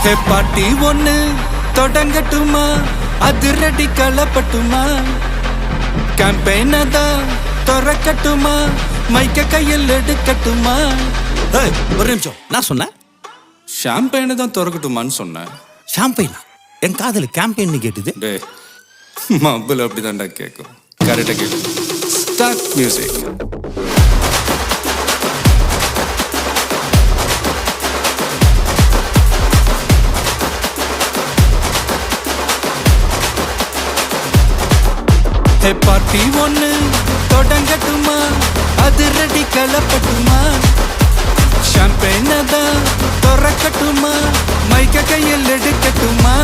ஹே பாட்டி ஒண்ணு தொடங்கட்டுமா, அதிரடி களப்பட்டுமா, கேம்பெயின தான் திறக்கட்டுமா, மைக்க கையில் எடுக்கட்டுமா. ஒரு நிமிஷம், நான் சொன்னேன் ஷாம்பெயினை தான் திறக்கட்டுமான்னு சொன்னேன். ஷாம்பெயினா? என் காதல் கேம்பெயின் கேட்டுது. டே மப்பிள் அப்படிதான்டா கேட்கும். கரெக்டாக கேட்கு. Start music. ஹே பார்ட்டி ஒண்ணு தொடங்கட்டுமா, அதிரடி களப்பட்டுமா, ஷாம்பெயினை தான் திறக்கட்டுமா, மைக்க கையில் எடுக்கட்டுமா.